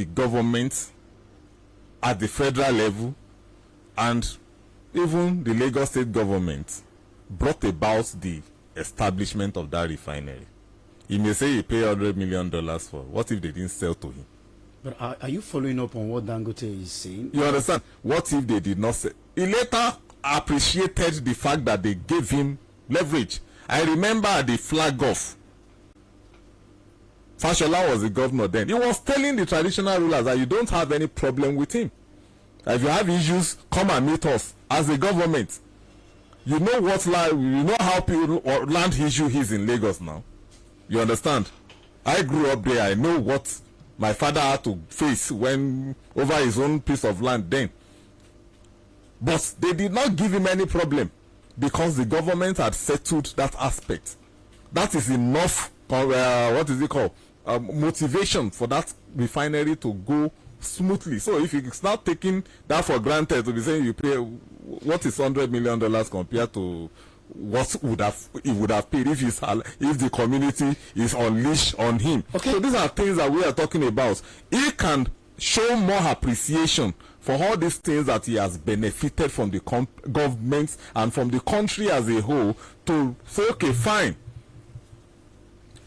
the government at the federal level and even the Lagos state government brought about the establishment of that refinery. He may say he paid $100 million for. What if they didn't sell to him? But are you following up on what Dangote is saying? You understand? What if they did not sell? He later appreciated the fact that they gave him leverage. I remember at the flag off, Fashola was the governor then. He was telling the traditional rulers that you don't have any problem with him. If you have issues, come and meet us as a government. You know what you know how people or land issue is in Lagos now. You understand? I grew up there. I know what my father had to face when over his own piece of land then. But they did not give him any problem because the government had settled that aspect. That is enough. What is it called? Motivation for that refinery to go smoothly. So if it's not taking that for granted to be saying you pay, what is $100 million compared to what he would have paid if the community is unleashed on him. Okay. So these are things that we are talking about. He can show more appreciation for all these things that he has benefited from the government and from the country as a whole, to say, okay, fine,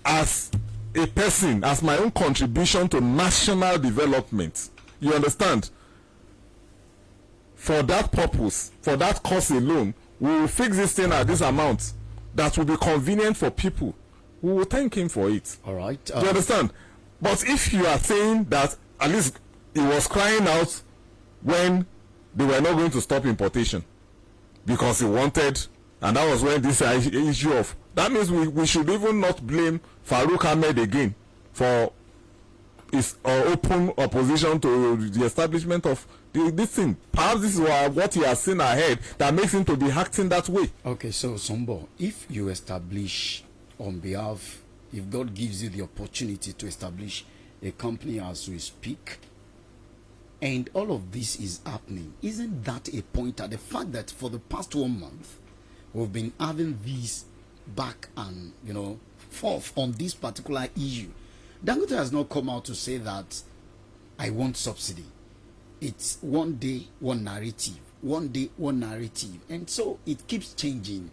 as a person, as my own contribution to national development, you understand, for that purpose, for that cause alone, we will fix this thing at this amount that will be convenient for people. We will thank him for it. All right. You understand? But if you are saying that at least he was crying out when they were not going to stop importation because he wanted, and that was when this issue of, that means we should even not blame Farouk Ahmed again for his open opposition to the establishment of this thing. Perhaps this is what he has seen ahead that makes him to be acting that way. Okay, so Sombo, if you establish on behalf, if God gives you the opportunity to establish a company as we speak, and all of this is happening, isn't that a pointer? The fact that for the past 1 month we've been having this back and forth on this particular issue. Dangote has not come out to say that I want subsidy. It's one day one narrative, one day one narrative, and so it keeps changing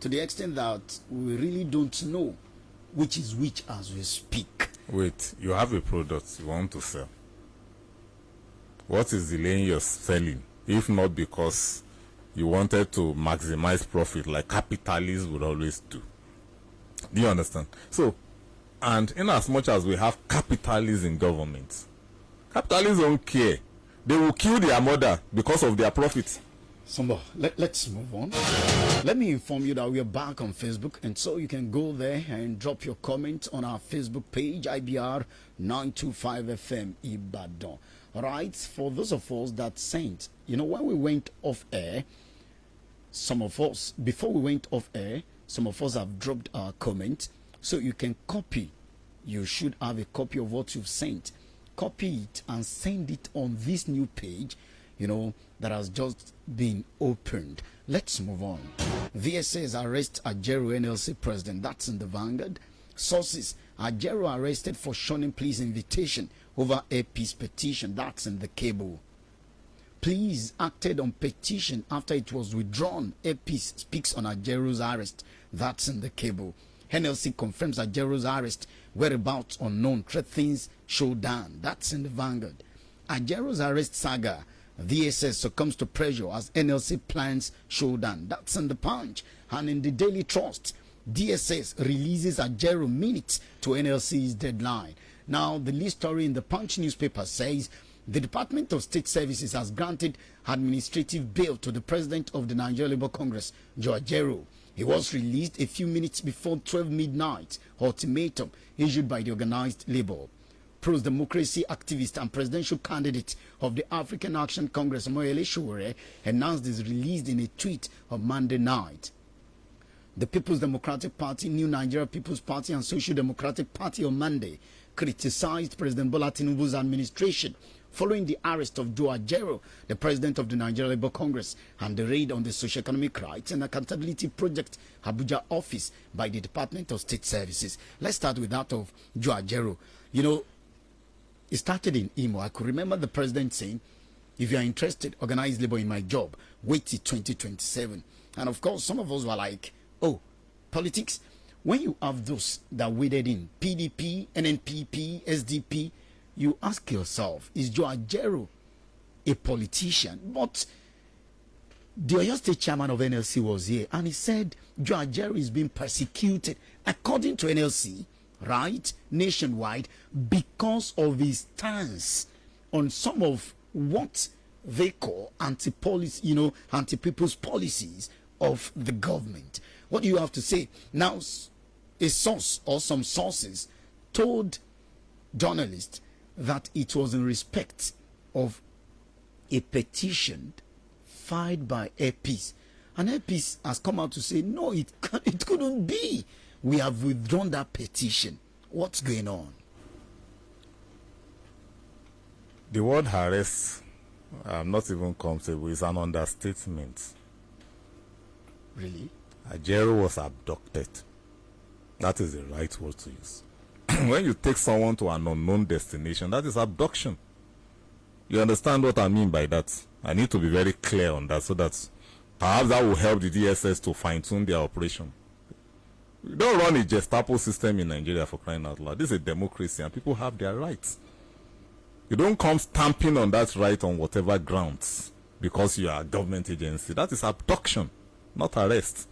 to the extent that we really don't know which is which as we speak. Wait, you have a product you want to sell. What is delaying your selling? If not because you wanted to maximize profit like capitalists would always do. Do you understand? So, and in as much as we have capitalists in government, capitalists don't care. They will kill their mother because of their profit. Sombo, let's move on. Let me inform you that we are back on Facebook, and so you can go there and drop your comment on our Facebook page, IBR 925 FM Ibadan. All right, for those of us that sent, when we went off air, some of us, before we went off air, some of us have dropped our comment, so you can copy. You should have a copy of what you've sent. Copy it and send it on this new page, that has just been opened. Let's move on. VSS arrest Ajaero NLC president. That's in the Vanguard. Sources: Ajaero arrested for shunning police invitation over AP's petition. That's in the Cable. Police acted on petition after it was withdrawn. AP speaks on Ajaero's arrest. That's in the Cable. NLC confirms Ajaero's arrest. Whereabouts unknown. Threatens showdown. That's in the Vanguard. Ajaero's arrest saga. VSS succumbs to pressure as NLC plans showdown. That's in the Punch. And in the Daily Trust, DSS releases Ajaero minutes to NLC's deadline. Now, the lead story in the Punch newspaper says the Department of State Services has granted administrative bail to the president of the Nigeria Labour Congress, Joe Ajaero. He was released a few minutes before 12 midnight ultimatum issued by the organized labor. Pro-democracy activist and presidential candidate of the African Action Congress, Omoyele Sowore, announced his release in a tweet on Monday night. The People's Democratic Party, New Nigeria People's Party, and Social Democratic Party on Monday criticized President Bola Tinubu's administration following the arrest of Joe Ajaero, the president of the Nigeria Labour Congress, and the raid on the Socio-Economic Rights and Accountability Project Abuja office by the Department of State Services. Let's start with that of Joe Ajaero. It started in Imo. I could remember the president saying, if you are interested, organize labor in my job. Wait till 2027. And of course, some of us were like, oh, politics. When you have those that waded in, PDP, NNPP, SDP, you ask yourself, is Joe Ajaero a politician? But the Oyo State chairman of NLC was here, and he said Joe Ajaero is being persecuted, according to NLC, right, nationwide, because of his stance on some of what they call anti-policy, anti-people's policies of the government. What do you have to say? Now, a source or some sources told journalists that it was in respect of a petition filed by Airpeace. And Airpeace has come out to say, no, it couldn't be. We have withdrawn that petition. What's going on? The word arrest, I'm not even comfortable, is an understatement. Really? Ajaero was abducted. That is the right word to use. When you take someone to an unknown destination, that is abduction. You understand what I mean by that? I need to be very clear on that, so that perhaps that will help the DSS to fine-tune their operation. We don't run a Gestapo system in Nigeria, for crying out loud. This is a democracy and people have their rights. You don't come stamping on that right on whatever grounds because you are a government agency. That is abduction, not arrest.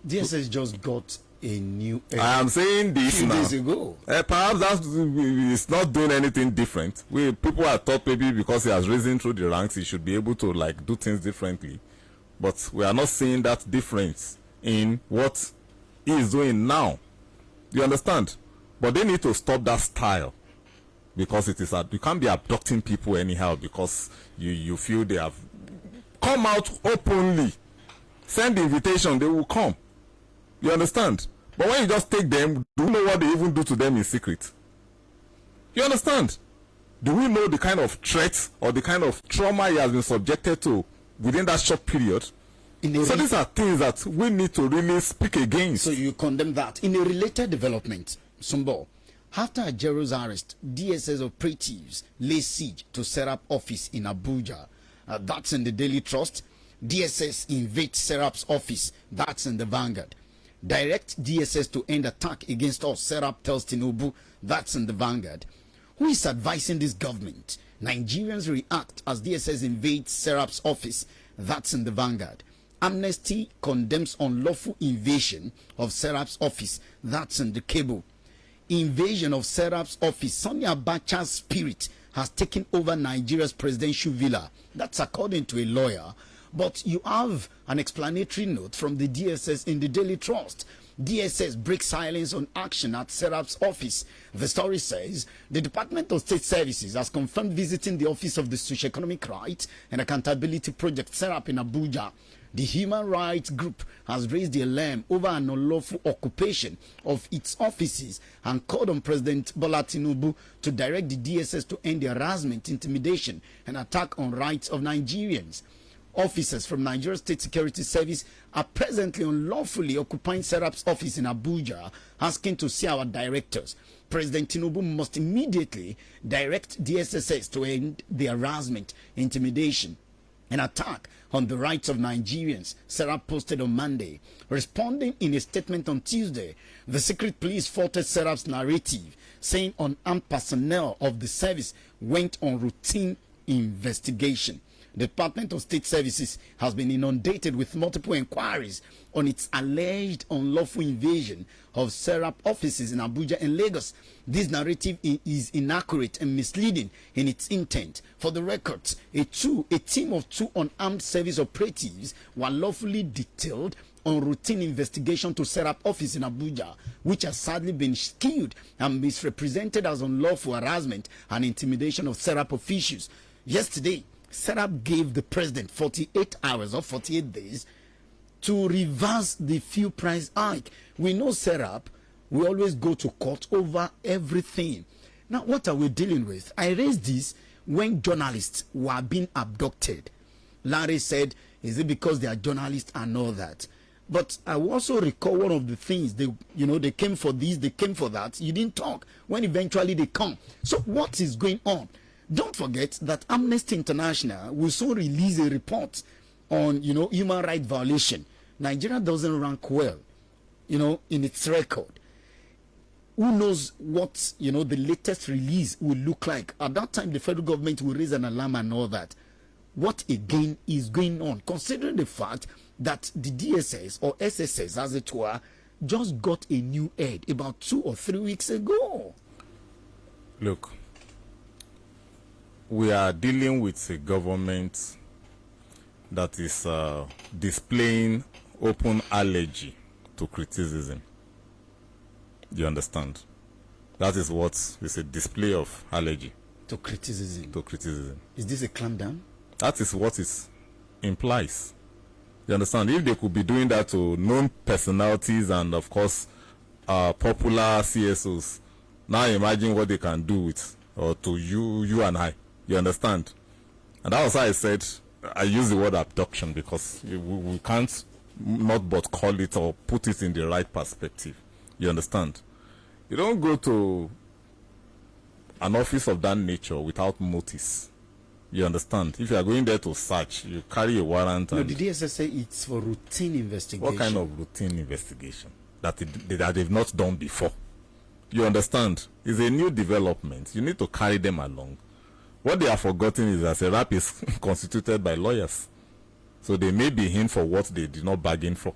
DSS just got a new. I am saying this few now. days ago. Perhaps it's not doing anything different. People are thought maybe because he has risen through the ranks, he should be able to do things differently. But we are not seeing that difference in what he is doing now. You understand? But they need to stop that style, because it is you can't be abducting people anyhow because you feel they have come out openly. Send the invitation, they will come. You understand? But when you just take them, do you know what they even do to them in secret? You understand? Do we know the kind of threat or the kind of trauma he has been subjected to within that short period? So these are things that we need to really speak against. So you condemn that. In a related development, Sumbo, after Ajaero's arrest, DSS operatives lay siege to Serap office in Abuja. That's in the Daily Trust. DSS invades Serap's office. That's in the Vanguard. Direct DSS to end attack against us, Serap tells Tinubu. That's in the Vanguard. Who is advising this government? Nigerians react as DSS invades Serap's office. That's in the Vanguard. Amnesty condemns unlawful invasion of Serap's office. That's in the Cable. Invasion of Serap's office. Sonia Abacha's spirit has taken over Nigeria's presidential villa. That's according to a lawyer. But you have an explanatory note from the DSS in the Daily Trust. DSS breaks silence on action at Serap's office. The story says the Department of State Services has confirmed visiting the office of the Socio-Economic Rights and Accountability Project Serap in Abuja. The human rights group has raised the alarm over an unlawful occupation of its offices and called on President Bola Tinubu to direct the DSS to end the harassment, intimidation, and attack on rights of Nigerians. Officers from Nigeria State Security Service are presently unlawfully occupying Serap's office in Abuja, asking to see our directors. President Tinubu must immediately direct DSSS to end the harassment, intimidation, and attack on the rights of Nigerians, Serap posted on Monday. Responding in a statement on Tuesday, the secret police faulted Serap's narrative, saying unarmed personnel of the service went on routine investigation. The Department of State Services has been inundated with multiple inquiries on its alleged unlawful invasion of Serap offices in Abuja and Lagos. This narrative is inaccurate and misleading in its intent. For the record, a team of 2 unarmed service operatives were lawfully detailed on routine investigation to Serap office in Abuja, which has sadly been skewed and misrepresented as unlawful harassment and intimidation of Serap officials. Yesterday, Serap gave the president 48 hours or 48 days to reverse the fuel price hike. We know Serap, we always go to court over everything. Now, what are we dealing with? I raised this when journalists were being abducted. Larry said, is it because they are journalists and all that? But I also recall one of the things they came for this, they came for that. You didn't talk when eventually they come. So what is going on? Don't forget that Amnesty International will soon release a report on human rights violation. Nigeria doesn't rank well, in its record. Who knows what the latest release will look like? At that time, the federal government will raise an alarm and all that. What again is going on, considering the fact that the DSS or SSS, as it were, just got a new head about 2 or 3 weeks ago? Look, we are dealing with a government that is displaying open allergy to criticism. You understand? That is what is a display of allergy to criticism. To criticism. Is this a clampdown? That is what it implies. You understand? If they could be doing that to known personalities and, of course, popular CSOs, now imagine what they can do with, or to you and I. You understand? And that was why I said, I use the word abduction, because we can't not but call it or put it in the right perspective. You understand? You don't go to an office of that nature without notice. You understand? If you are going there to search, you carry a warrant. No, the DSS say it's for routine investigation. What kind of routine investigation that they've not done before? You understand? It's a new development. You need to carry them along. What they have forgotten is that SERAP is constituted by lawyers. So they may be in for what they did not bargain for.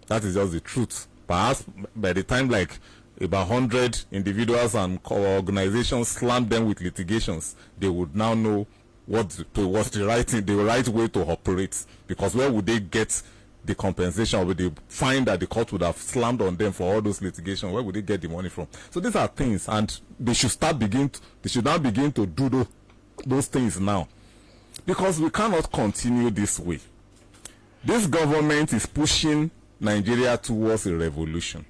That is just the truth. Perhaps by the time like about 100 individuals and organizations slam them with litigations, they would now know what's the right way to operate. Because where would they get the compensation, or would they find that the court would have slammed on them for all those litigations? Where would they get the money from? So these are things, and they should now begin to do those things now, because we cannot continue this way. This government is pushing Nigeria towards a revolution,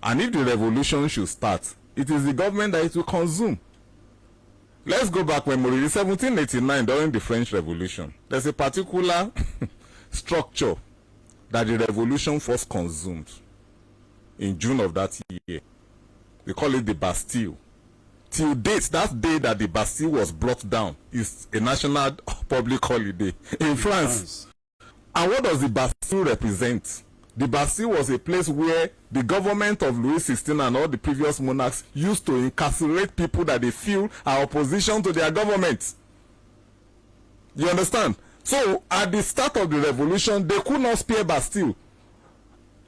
and if the revolution should start, it is the government that it will consume. Let's go back memory. In 1789, during the French Revolution, there's a particular structure that the revolution first consumed in June of that year. They call it the Bastille. Till date, that day that the Bastille was brought down is a national public holiday in France. And what does the Bastille represent? The Bastille was a place where the government of Louis XVI and all the previous monarchs used to incarcerate people that they feel are opposition to their government. You understand? So, at the start of the revolution, they could not spare Bastille.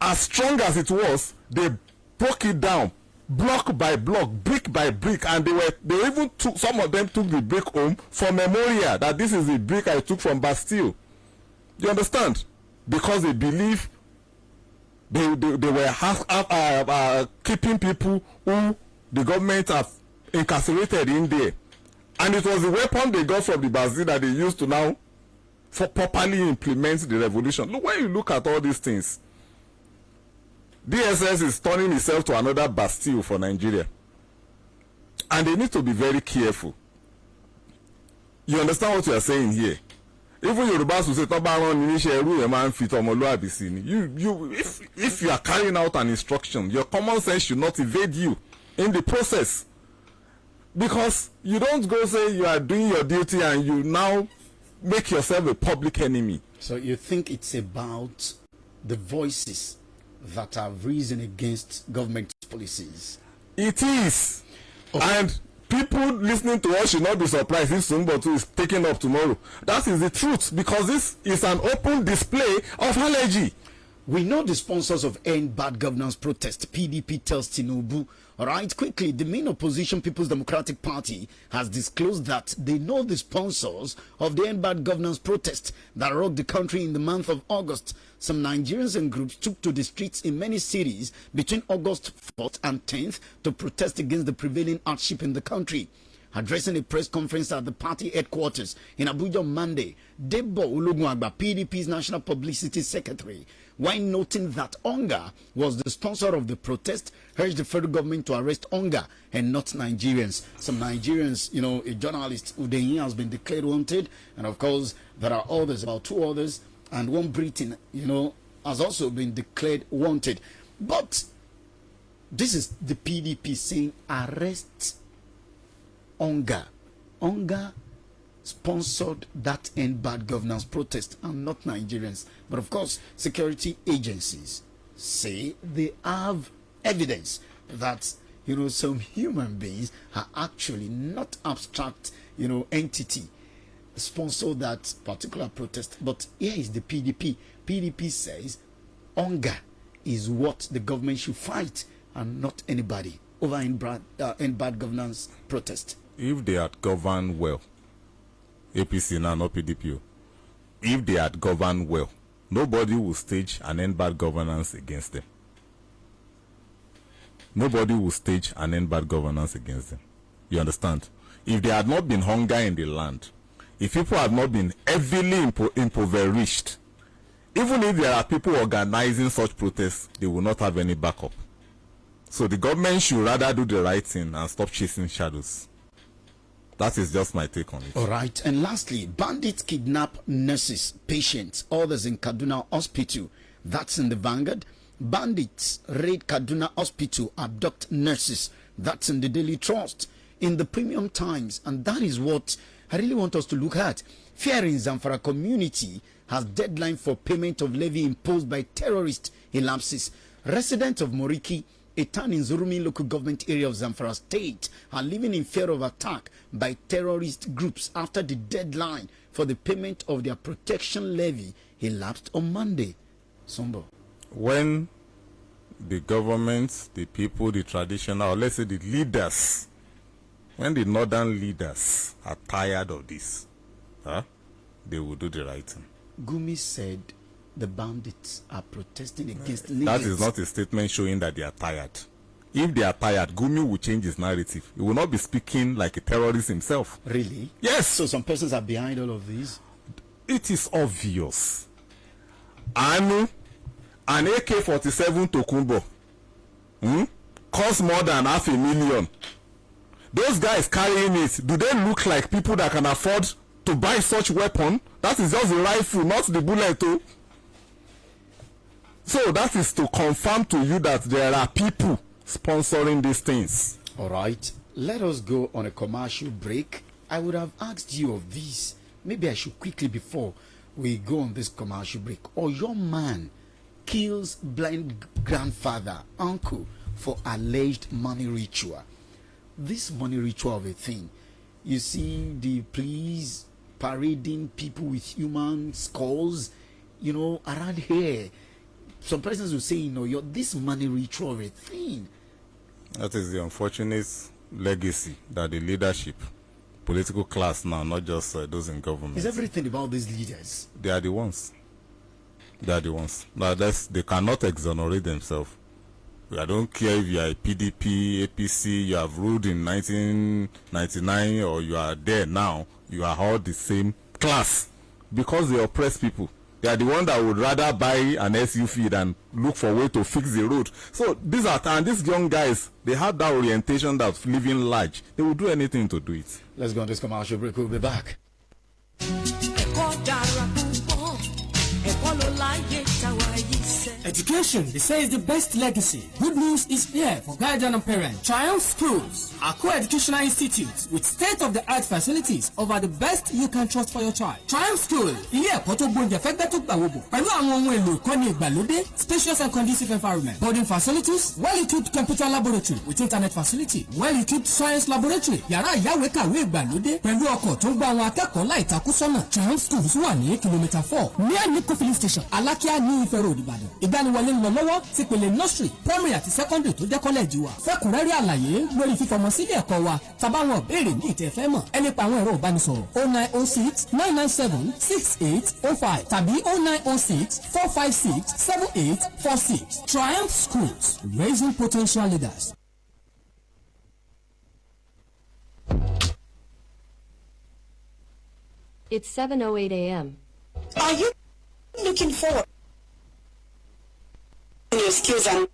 As strong as it was, they broke it down, block by block, brick by brick, and they even took, some of them took the brick home for memorial, that this is the brick I took from Bastille. You understand? Because they believe they were keeping people who the government have incarcerated in there. And it was the weapon they got from the Bastille that they used to now for properly implement the revolution. Look, when you look at all these things, DSS is turning itself to another Bastille for Nigeria. And they need to be very careful. You understand what you are saying here? Even Yorubas will say, if you are carrying out an instruction, your common sense should not evade you in the process. Because you don't go say you are doing your duty and you now make yourself a public enemy. So you think it's about the voices that have risen against government policies? It is. Okay. And people listening to us should not be surprised if Sunbotu is taken up tomorrow. That is the truth, because this is an open display of allergy. We know the sponsors of End Bad Governance protest. PDP tells Tinubu. All right, quickly, the main opposition People's Democratic Party has disclosed that they know the sponsors of the End Bad Governance protest that rocked the country in the month of August. Some Nigerians and groups took to the streets in many cities between August 4th and 10th to protest against the prevailing hardship in the country. Addressing a press conference at the party headquarters in Abuja on Monday, Debo Ologunagba, PDP's National Publicity Secretary, while noting that Onga was the sponsor of the protest, urged the federal government to arrest Onga and not Nigerians. Some Nigerians, a journalist, Udeyin, has been declared wanted, and of course, there are others, about 2 others, and one Britain, has also been declared wanted. But this is the PDP saying arrest Onga. Onga sponsored that End Bad Governance protest and not Nigerians. But of course, security agencies say they have evidence that, you know, some human beings are actually not abstract, you know, entity sponsor that particular protest. But here is the PDP. PDP says hunger is what the government should fight and not anybody over End Bad Governance protest. If they had governed well, APC now, not PDP, if they had governed well, nobody will stage an End Bad Governance against them. Nobody will stage an End Bad Governance against them. You understand? If there had not been hunger in the land, if people had not been heavily impoverished, even if there are people organizing such protests, they will not have any backup. So the government should rather do the right thing and stop chasing shadows. That is just my take on it. All right. And lastly, bandits kidnap nurses, patients, others in Kaduna Hospital. That's in the Vanguard. Bandits raid Kaduna Hospital, abduct nurses. That's in the Daily Trust. In the Premium Times. And that is what I really want us to look at. Fear in Zamfara community has deadline for payment of levy imposed by terrorist elapses. Residents of Moriki, a town in Zurumi local government area of Zamfara state, are living in fear of attack by terrorist groups after the deadline for the payment of their protection levy elapsed on Monday. Sombo. When the government, the people, the traditional, or let's say the leaders, when the northern leaders are tired of this, they will do the right thing. Gumi said the bandits are protesting against leaders. That is not a statement showing that they are tired. If they are tired, Gumi will change his narrative. He will not be speaking like a terrorist himself. Really? Yes. So some persons are behind all of these? It is obvious. Anu, an AK-47 Tokumbo costs more than $500,000. Those guys carrying it, do they look like people that can afford to buy such weapon? That is just the rifle, not the bullet. Too. So that is to confirm to you that there are people sponsoring these things. All right, let us go on a commercial break. I would have asked you of this. Maybe I should quickly, before we go on this commercial break. Or your man kills blind grandfather, uncle, for alleged money ritual. This money ritual of a thing. You see the police parading people with human skulls, you know, around here. Some persons will say, you know, this money ritual of a thing. That is the unfortunate legacy that the leadership, political class now, not just those in government. Is everything about these leaders? They are the ones. They are the ones. Now, they cannot exonerate themselves. I don't care if you are a PDP, APC, you have ruled in 1999, or you are there now. You are all the same class because they oppress people. They are the one that would rather buy an SUV than look for a way to fix the road. So these young guys, they have that orientation of living large. They will do anything to do it. Let's go on this commercial break. We'll be back. Education, they say, is the best legacy. Good news is here for guardian and parents. Triumph Schools are co-educational institutes with state-of-the-art facilities over the best you can trust for your child. Triumph School, ilé ẹ̀kọ́ tó gbóúnjẹ fẹ́gbẹ́ tó gbà wòbò pẹ̀lú àwọn ohun èlò ìkọ́ni ìgbàlódé, spacious and conducive environment, boarding facilities, well-equipped computer laboratory with internet facility, well-equipped science laboratory, yàrá ìyáwèékàwé ìgbàlódé pẹ̀lú ọkọ̀ tó ń gba àwọn akẹ́kọ̀ọ́ láì takúsọ́nà. Triumph Schools wà ní kìlómítà 4 near Niko filling station, Alákíá ní Ifẹ̀ road Ìbàdàn. Ìgbaniwọlé ń lọ lọ́wọ́ sí pele nursery, primary àti secondary tó jẹ́ kọ́lẹ́ẹ̀jì wa. Fẹ́kùnrẹ́rẹ́ àlàyé lórí fífọmọ sílé ẹ̀kọ́ wa tàbáwọn béèrè ní ìtẹ̀fẹ́ mọ̀ ẹ lè pa àwọn ẹ̀rọ ìbánisọ̀rọ̀ 0906 997 6805 tàbí 0906 456 7846. Triumph Schools, raising potential leaders. It's 7:08 a.m. Are you looking forward to your skills and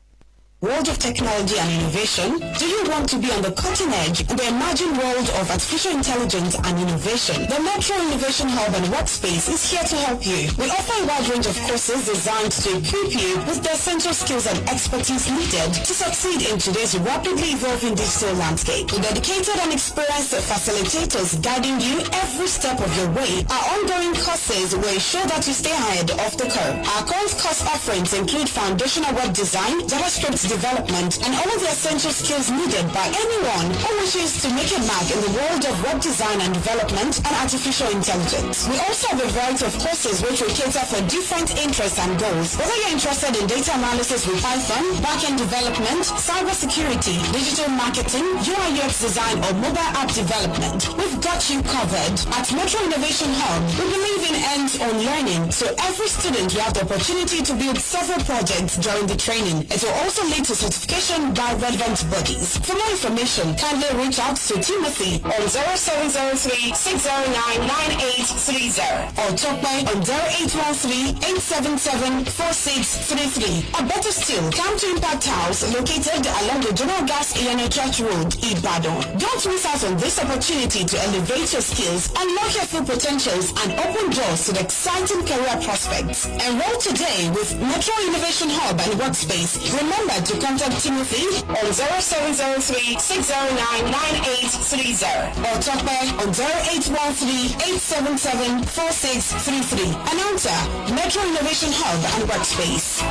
world of technology and innovation? Do you want to be on the cutting edge in the emerging world of artificial intelligence and innovation? The Metro Innovation Hub and Workspace is here to help you. We offer a wide range of courses designed to equip you with the essential skills and expertise needed to succeed in today's rapidly evolving digital landscape. With dedicated and experienced facilitators guiding you every step of your way, our ongoing courses will ensure that you stay ahead of the curve. Our current course offerings include foundational web design, JavaScript development, and all of the essential skills needed by anyone who wishes to make a mark in the world of web design and development and artificial intelligence. We also have a variety of courses which will cater for different interests and goals. Whether you're interested in data analysis with Python, back-end development, cybersecurity, digital marketing, UI/UX design, or mobile app development, we've got you covered. At Metro Innovation Hub, we believe in hands-on learning, so every student will have the opportunity to build several projects during the training. It will also lead to certification by relevant bodies. For more information, kindly reach out to Timothy on 0703-609-9830 or Chokpai on 0813-877-4633. Or better still, come to Impact House located along the General Gas Iyane Church Road, Ibadan. Don't miss out on this opportunity to elevate your skills, unlock your full potentials, and open doors to the exciting career prospects. Enroll today with Metro Innovation Hub and Workspace. Remember to contact Timothy on 0703-609-9830 or Chokpai on 0813-877-4633. Announcer, Metro Innovation Hub and Workspace.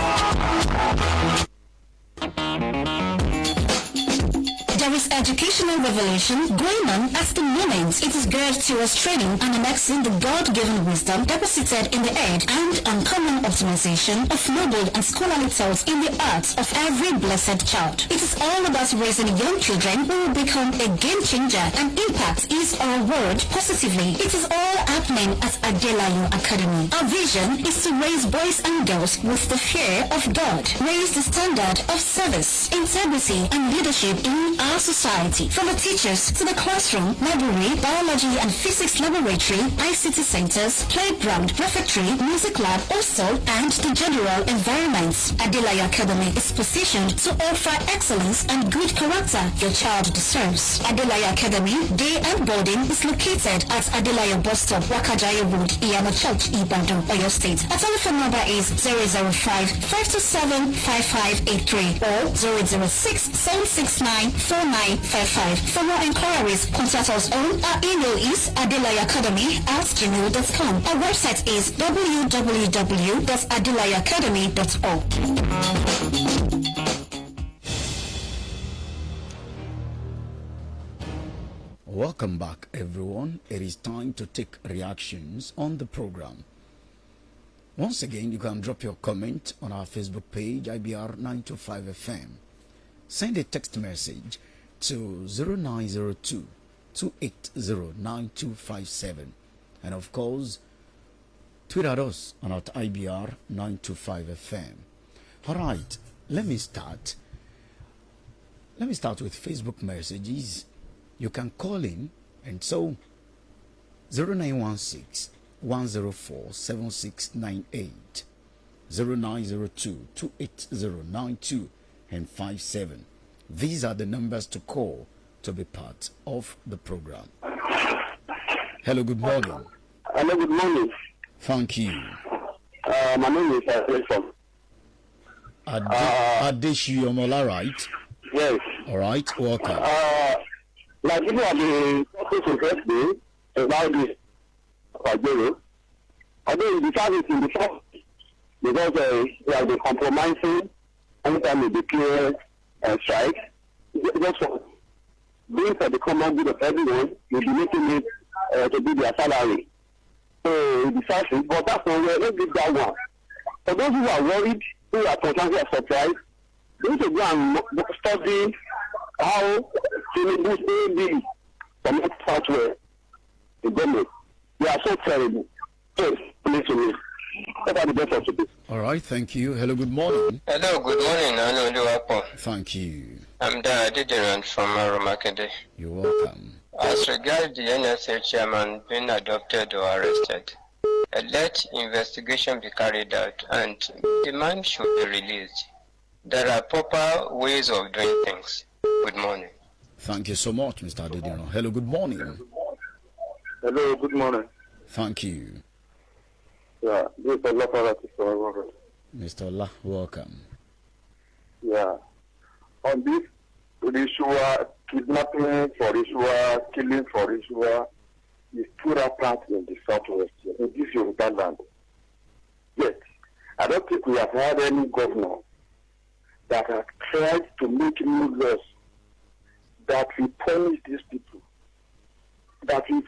There is educational revolution going on at the moment. It is geared towards training and annexing the God-given wisdom deposited in the head and uncommon optimization of noble and scholarly thoughts in the hearts of every blessed child. It is all about raising young children who will become a game changer and impact his or her world positively. It is all happening at Adelayo Academy. Our vision is to raise boys and girls with the fear of God, raise the standard of service, integrity, and leadership in our society. From the teachers to the classroom, library, biology and physics laboratory, ICT centers, playground, refectory, music lab, also, and the general environment. Adelayo Academy is positioned to offer excellence and good character your child deserves. Adelayo Academy Day and Boarding is located at Adelayo Bus Stop, Wakajayo Road, Iyane Church, Ibadan, Oyo State. Our telephone number is 005-527-5583 or 006-769-4955. For more inquiries, contact us on our email is adelayoacademy@gmail.com. Our website is www.adelayoacademy.org. Welcome back, everyone. It is time to take reactions on the program. Once again, you can drop your comment on our Facebook page, IBR 925FM. Send a text message to 0902-280-9257. And of course, tweet at us on our IBR 925FM. All right, let me start with Facebook messages. You can call in, and so 0916-104-7698, 0902-280-9257. These are the numbers to call to be part of the program. Hello, good morning. Hello, good morning. Thank you. My name is Wilson. Adeshi Omola, right? Yes. All right, welcome. Like people have been talking interesting about this Pajero. Although the service in the first, because they have been compromising anytime they declare strike, just for doing for the common good of everyone, you'll be making it to be their salary. So the service, but that's not where, let's get that one. For those who are worried, who are constantly surprised, they need to go and study how Tinubu's AD from software, the government, they are so terrible. So, listen to me. What are the best of today? All right, thank you. Hello, good morning. Hello, good morning. Thank you. I'm Didiran from Aromakende. You're welcome. As regards the NSA chairman being adopted or arrested, let investigation be carried out and the man should be released. there are proper ways of doing things. Good morning. Thank you so much, Mr. Adedino. Hello, good morning. Hello, good morning. Thank you. Yeah, this is Allah for Mr. Allah, welcome. Yeah. On this ritual, kidnapping for ritual, killing for ritual, is too rampant in the southwest, in this Yoruba land. Yet, I don't think we have had any governor that has tried to make new laws that will punish these people, that will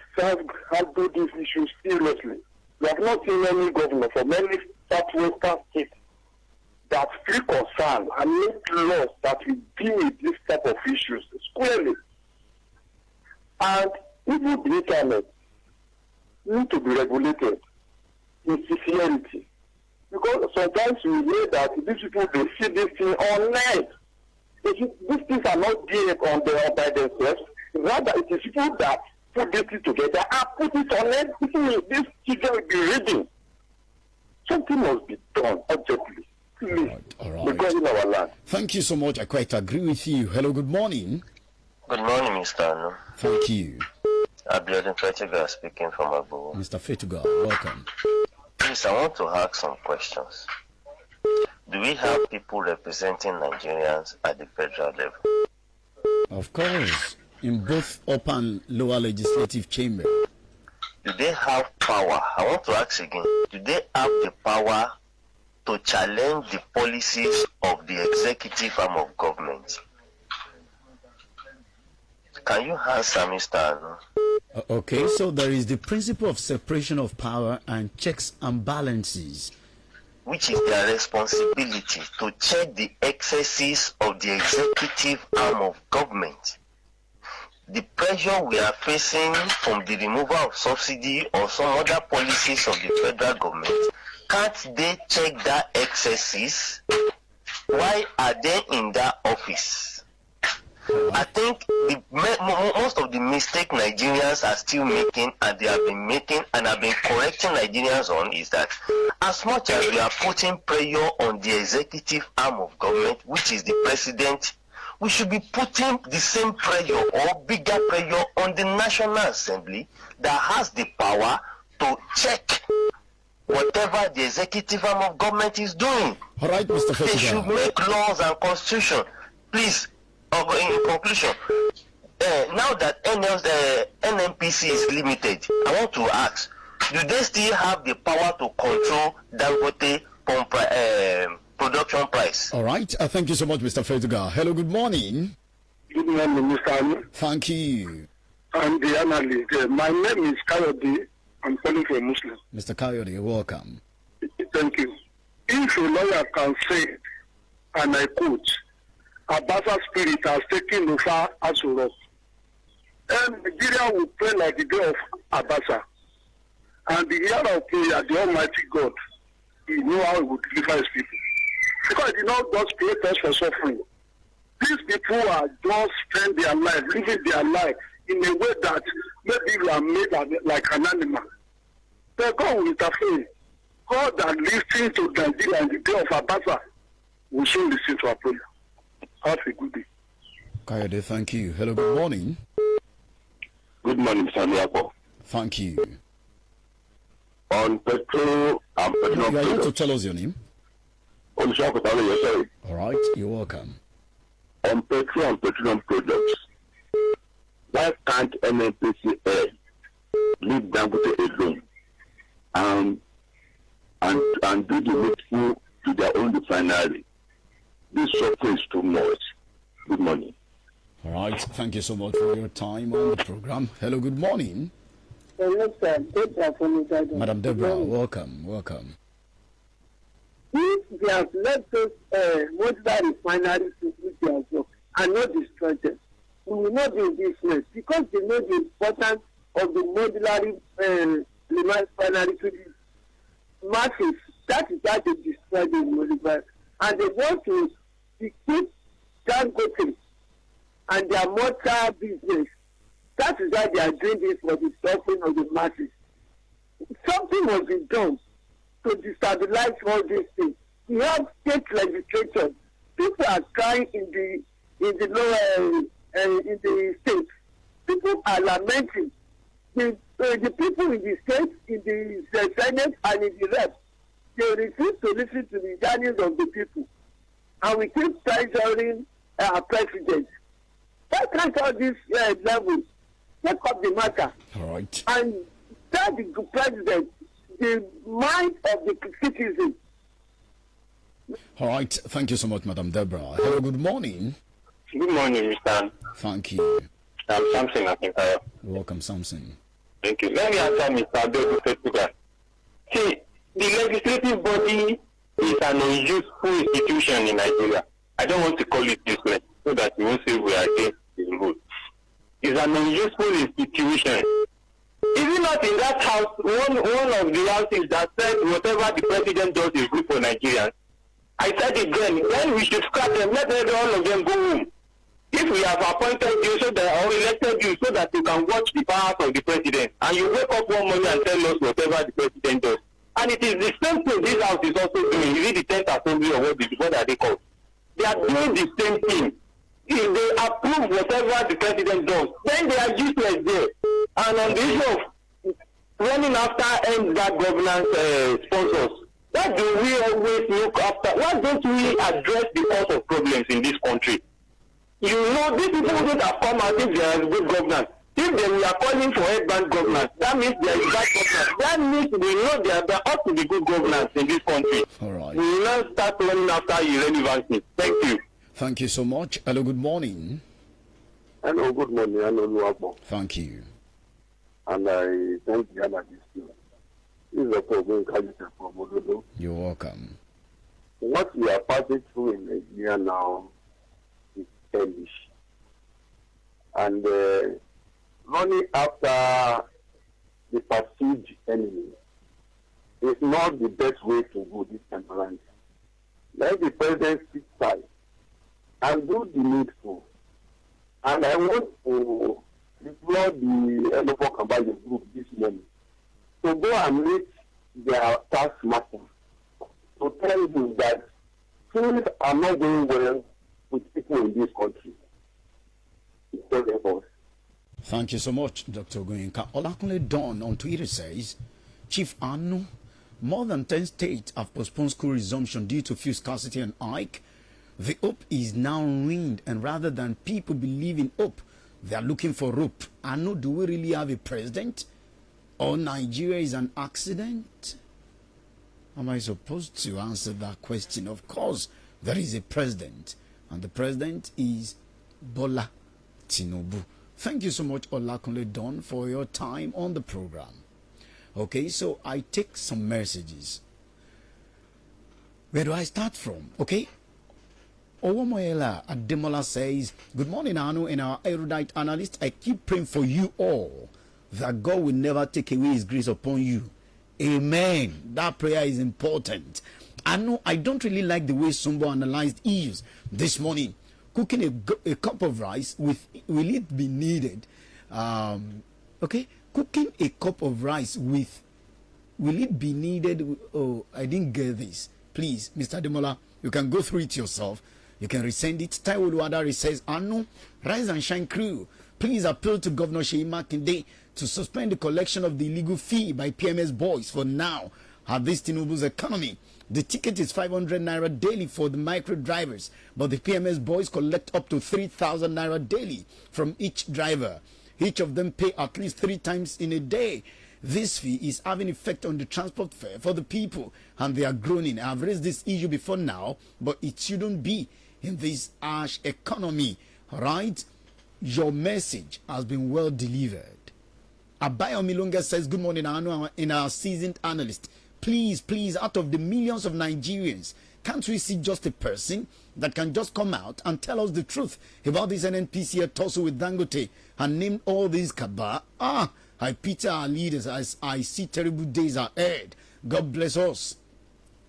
handle these issues seriously. We have not seen any governor from any southwestern state that feel concerned and make laws that will deal with this type of issues squarely. And even the internet need to be regulated in sincerity. Because sometimes we hear that these people, they see this thing online. These things are not there by themselves. Rather, it is people that put this thing together and put it online. These children will be reading. Something must be done urgently. Please, all right. because in our land. Thank you so much. I quite agree with you. Hello, good morning. Good morning, Mr. Anu. Thank you. Abiodun Fetiga speaking from Abu. Mr. Fetuga, welcome. Please, I want to ask some questions. Do we have people representing Nigerians at the federal level? Of course, in both upper and lower legislative chamber. Do they have power? I want to ask again. Do they have the power to challenge the policies of the executive arm of government? Can you answer, Mr. Anu? Okay, so there is the principle of separation of power and checks and balances, which is their responsibility to check the excesses of the executive arm of government. The pressure we are facing from the removal of subsidy or some other policies of the federal government, can't they check that excesses? Why are they in that office? I think most of the mistake Nigerians are still making, and they have been making and have been correcting Nigerians on, is that as much as we are putting pressure on the executive arm of government, which is the president, we should be putting the same pressure or bigger pressure on the National Assembly that has the power to check whatever the executive arm of government is doing. All right, Mr. Fetiga. They should make laws and constitution. Please, in conclusion, now that NNPC is limited, I want to ask, do they still have the power to control Dangote production price? All right, thank you so much, Mr. Fetiga. Hello, good morning. Good morning, Mr. Anu. Thank you. I'm the analyst. My name is Kayode. I'm calling for a Muslim. Mr. Kayode, welcome. Thank you. If a lawyer can say, and I quote, Abasa spirit has taken over Asurok, and Nigeria will pray like the day of Abasa. And the year of prayer, the Almighty God, He knew how He would deliver His people. Because He did not just create us for suffering. These people are just spend their life, living their life in a way that maybe you are made like an animal. But God will interfere. God that listening to Nigeria and the day of Abasa will soon listen to our prayer. Have a good day. Kayode, thank you. Hello, good morning. Good morning, Mr. Liapo. Thank you. On petrol and petrol You are here to products. tell us your name. On sorry. All right, you're welcome. On petrol and petroleum products, why can't NNPC leave Dangote alone and do the needful to their own refinery? This suffering is too much. Good morning. All right, thank you so much for your time on the program. Hello, good morning. Hello, sir. Madam Deborah, welcome. If they have left us modular refineries to do their job and not destroyed them, we will not be in this place because they know the importance of the modular refinery to the masses. That is why they destroyed the modular. And they want to keep Dangote and their motor business. That is why they are doing this for the suffering of the masses. Something must be done to destabilize all these things. We have state legislatures people are crying in the lower in the state. People are lamenting. The people in the state, in the Senate and in the reps, they refuse to listen to the yearnings of the people. And we keep pressuring our president. Let's take all these levels, take up the matter, All right. and tell the president the mind of the citizen. All right. Thank you so much, Madam Deborah. Hello, good morning. Good morning, Mr. Thank you. I'm Samson Akintayo. Welcome, Samson. Thank you. Let me answer Mr. Abel. See, the legislative body is an unuseful institution in Nigeria. I don't want to call it useless so that you won't say we are against the rule. It's an unuseful institution. Is it not in that house, one of the houses that said whatever the president does is good for Nigerians? I said again, then we should scrap them, let all of them go home. If we have appointed you so that, or elected you so that you can watch the powers of the president, and you wake up one morning and tell us whatever the president does, and it is the same thing this house is also doing. You read the 10th assembly or what are they called? They are doing the same thing. If they approve whatever the president does, then they are useless there. And on the issue of running after end that governance sponsors, why do we always look after? Why don't we address the cause of problems in this country? You know, these people wouldn't have come out if there is good governance. If they were calling for headband governance, that means there is bad governance. That means we know there ought to be good governance in this country. All right. We will not start running after irrelevancy. Thank you. Thank you so much. Hello, good morning. Hello, good morning. Hello, Luabo. Thank you. And I thank the other this is a problem from Mododo. You're welcome. What we are passing through in Nigeria now is hellish. And running after the perceived enemy is not the best way to go this time around. Let the president sit tight and do the needful. And I want to deploy the Elofo Kambaye group this morning to go and meet their taskmaster to tell them that things are not going well with people in this country. Thank you so much, Dr. Goyinka. Olakunle Dawn on Twitter says, Chief Anu, more than 10 states have postponed school resumption due to fuel scarcity and hike. The hope is now ruined, and rather than people believe in hope, they are looking for rope. Anu, do we really have a president? Or Nigeria is an accident? Am I supposed to answer that question? Of course, there is a president, and the president is Bola Tinubu. Thank you so much, Olakunle Dawn, for your time on the program. Okay, so I take some messages. Where do I start from? Okay. Owomoyela Ademola says, good morning, Anu and our erudite analyst. I keep praying for you all that God will never take away his grace upon you. Amen. That prayer is important. Anu, I don't really like the way Sumbo analyzed issues this morning. Cooking a cup of rice, will it be needed? Okay, cooking a cup of rice will it be needed? Oh, I didn't get this. Please, Mr. Ademola, you can go through it yourself. You can resend it. Taiwo Luadari says, Anu, Rise and Shine crew, please appeal to Governor Seyi Makinde to suspend the collection of the illegal fee by PMS boys for now. Have this Tinubu's economy. The ticket is 500 naira daily for the micro drivers, but the PMS boys collect up to 3,000 naira daily from each driver. Each of them pay at least 3 times in a day. This fee is having effect on the transport fare for the people, and they are groaning. I have raised this issue before now, but it shouldn't be in this harsh economy. Right? Your message has been well delivered. Abayo Milonga says, good morning, Anu, and our seasoned analyst. Please, out of the millions of Nigerians, can't we see just a person that can just come out and tell us the truth about this NNPC tussle with Dangote and name all these kaba? I pity our leaders as I see terrible days ahead. God bless us.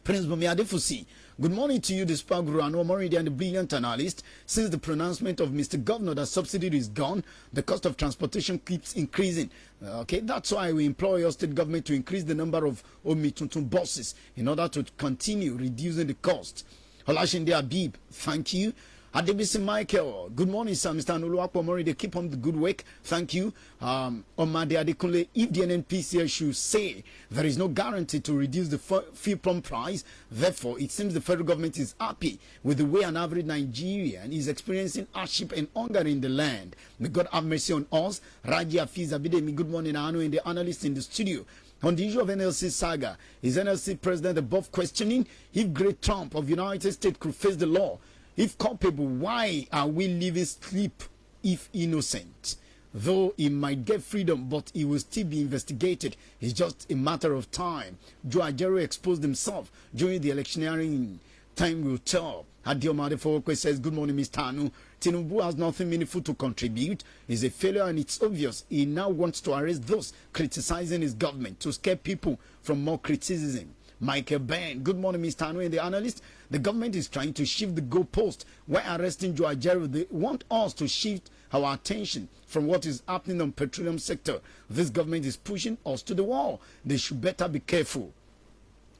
Prince Bumi Adefusi, good morning to you, the Spa Guru and Omoridi and the brilliant analyst. Since the pronouncement of Mr. Governor that subsidy is gone, the cost of transportation keeps increasing. Okay, that's why we implore your state government to increase the number of Omituntun buses in order to continue reducing the cost. Olashinde Abib, thank you. Adebisi Michael, good morning, sir. Mr. Anuluakpomori, they keep on the good work. Thank you. Omade Adekunle, if the NNPCL should say there is no guarantee to reduce the fuel pump price, therefore it seems the federal government is happy with the way an average Nigerian is experiencing hardship and hunger in the land. May God have mercy on us. Raji Afiz Abidemi, good morning, Anu, and the analyst in the studio. On the issue of NLC saga, is NLC president above questioning? If Great Trump of United States could face the law, if culpable, why are we leaving sleep if innocent? Though he might get freedom, but he will still be investigated. It's just a matter of time. Joe Ajero exposed himself during the electioneering. Time will tell. Adioma Adefowokwe says, good morning, Mr. Anu. Tinubu has nothing meaningful to contribute. He's a failure and it's obvious. He now wants to arrest those criticizing his government to scare people from more criticism. Michael Ben, good morning, Mr. Anu and the analyst. The government is trying to shift the goalpost. While arresting Joe Ajero, they want us to shift our attention from what is happening on petroleum sector. This government is pushing us to the wall. They should better be careful.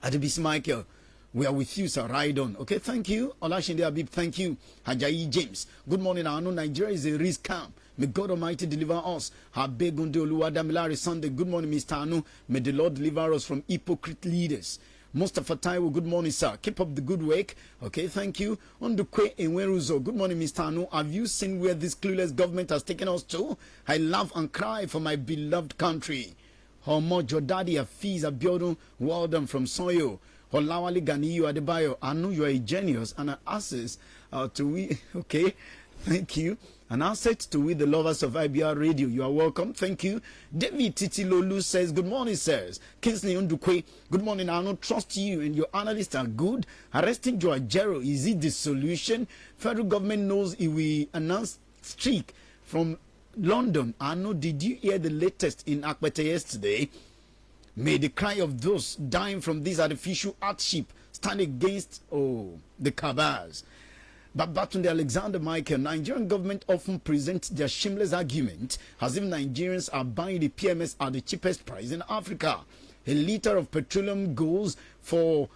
Adebisi Michael, we are with you, sir. Ride on. Okay, thank you. Olashinde Abib, thank you. Hajayi James, good morning. I know Nigeria is a risk camp. May God Almighty deliver us. Habegunde Oluwadamilare Sunday, good morning, Mr. Anu. May the Lord deliver us from hypocrite leaders. Mustafa Taiwo, good morning, sir. Keep up the good work. Okay, thank you. Ondukwe Enweruzo, good morning, Mr. Anu. Have you seen where this clueless government has taken us to? I laugh and cry for my beloved country. Homo Jodadi Afiz Abiodun, well done from Soyo. Olawale Ganiyu Adebayo, Anu, you are a genius and an asset to we. Okay, thank you. An asset to we, the lovers of IBR Radio. You are welcome. Thank you. David Titilolu says, good morning, sirs. Kingsley Undukwe, good morning. I don't trust you and your analysts are good. Arresting Joe Ajero, is it the solution? Federal government knows it will announce streak from London. I know, did you hear the latest in Akbete yesterday? May the cry of those dying from this artificial hardship stand against, the cabals. But Babatunde Alexander Michael, Nigerian government often presents their shameless argument as if Nigerians are buying the PMS at the cheapest price in Africa. A liter of petroleum goes for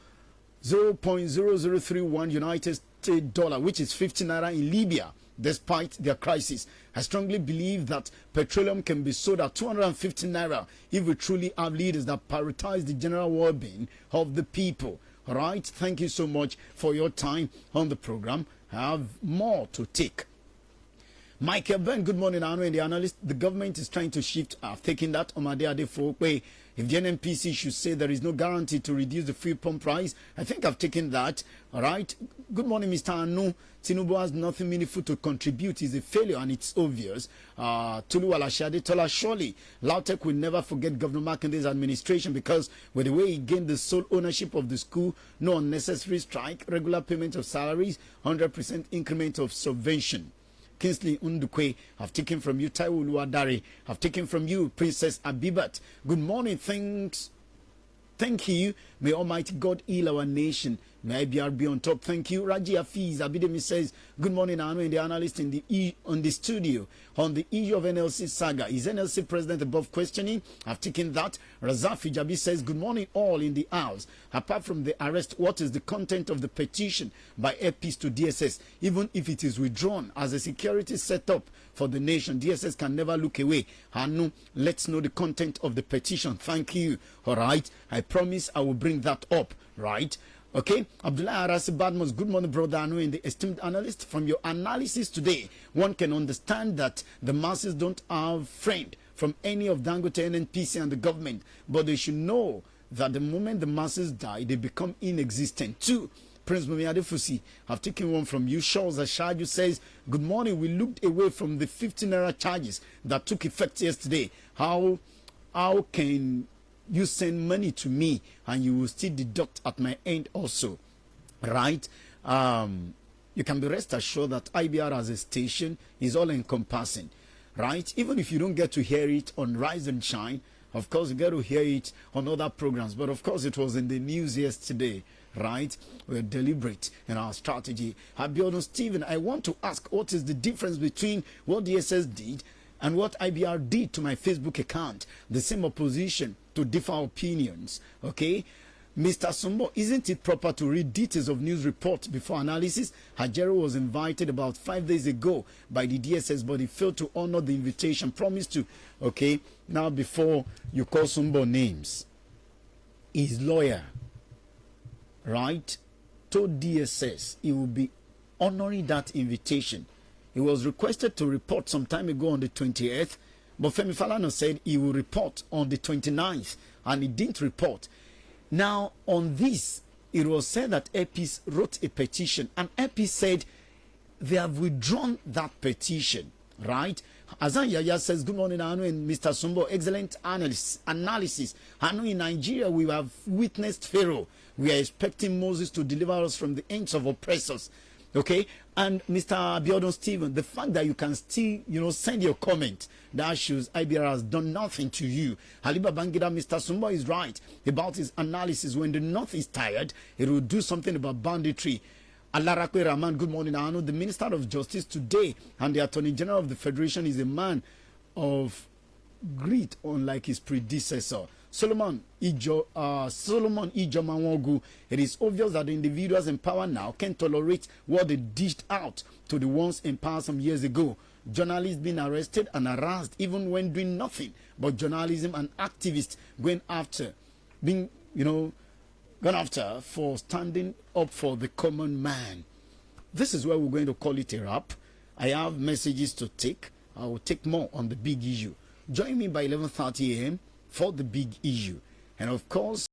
0.0031 United States dollar, which is 50 naira in Libya. Despite their crisis, I strongly believe that petroleum can be sold at 250 naira if we truly have leaders that prioritize the general well-being of the people. All right, thank you so much for your time on the program. I have more to take. Michael Ben, good morning, Anu and the analyst. The government is trying to shift. I've taken that. Omade Adefowokwe, if the NNPC should say there is no guarantee to reduce the fuel pump price, I think I've taken that. All right. Good morning, Mr. Anu. Tinubu has nothing meaningful to contribute. He's a failure and it's obvious. Tulu Alashade Tola, surely Lautek will never forget Governor Makende's administration because with the way he gained the sole ownership of the school, no unnecessary strike, regular payment of salaries, 100% increment of subvention. Kingsley Undukwe, I've taken from you. Taiwo Uluwadare, I've taken from you. Princess Abibat, good morning. Thank you. May Almighty God heal our nation. May IBR be on top. Thank you. Raji Afiz Abidemi says, good morning, Anu and the analyst in the studio. On the issue of NLC saga, is NLC president above questioning? I've taken that. Razaf Hijabi says, good morning, all in the house. Apart from the arrest, what is the content of the petition by APs to DSS? Even if it is withdrawn as a security setup for the nation, DSS can never look away. Anu, let's know the content of the petition. Thank you. All right. I promise I will bring that up. Right. Okay, Abdullah Arasi Badmos, good morning, brother Anu, and the esteemed analyst. From your analysis today, one can understand that the masses don't have friend from any of Dangote, NNPC, and the government, but they should know that the moment the masses die, they become inexistent too. Prince Mumiade Fusi, I've taken one from you. Charles Ashaju says, good morning. We looked away from the 15 naira charges that took effect yesterday. How can you send money to me and you will still deduct at my end also, right? You can be rest assured that IBR as a station is all encompassing, right? Even if you don't get to hear it on Rise and Shine, of course you get to hear it on other programs, but of course it was in the news yesterday, right? We're deliberate in our strategy. Abiodun Stephen, I want to ask, what is the difference between what DSS did and what IBR did to my Facebook account? The same opposition to different opinions, okay? Mr. Sumbo, isn't it proper to read details of news reports before analysis? Hajero was invited about 5 days ago by the DSS, but he failed to honor the invitation, promised to. Okay, now before you call Sumbo names, his lawyer, right, told DSS he will be honoring that invitation. He was requested to report some time ago on the 20th, but Femi Falana said he will report on the 29th, and he didn't report. Now, on this, it was said that Epis wrote a petition, and Epis said they have withdrawn that petition, right? Azan Yaya says, good morning, Anu and Mr. Sumbo. Excellent analysis. Anu, in Nigeria, we have witnessed Pharaoh. We are expecting Moses to deliver us from the hands of oppressors. Okay, and Mr. Abiodun Stephen, the fact that you can still, send your comment, that shows IBR has done nothing to you. Haliba Bangida, Mr. Sumbo is right about his analysis. When the North is tired, it will do something about banditry. Alarakwe Rahman, good morning. I know the Minister of Justice today and the Attorney General of the Federation is a man of grit, unlike his predecessor. Solomon Ijomawogu, it is obvious that the individuals in power now can't tolerate what they dished out to the ones in power some years ago. Journalists being arrested and harassed even when doing nothing, but journalism and activists going after for standing up for the common man. This is where we're going to call it a wrap. I have messages to take. I will take more on the big issue. Join me by 11:30 a.m. for the big issue. And of course,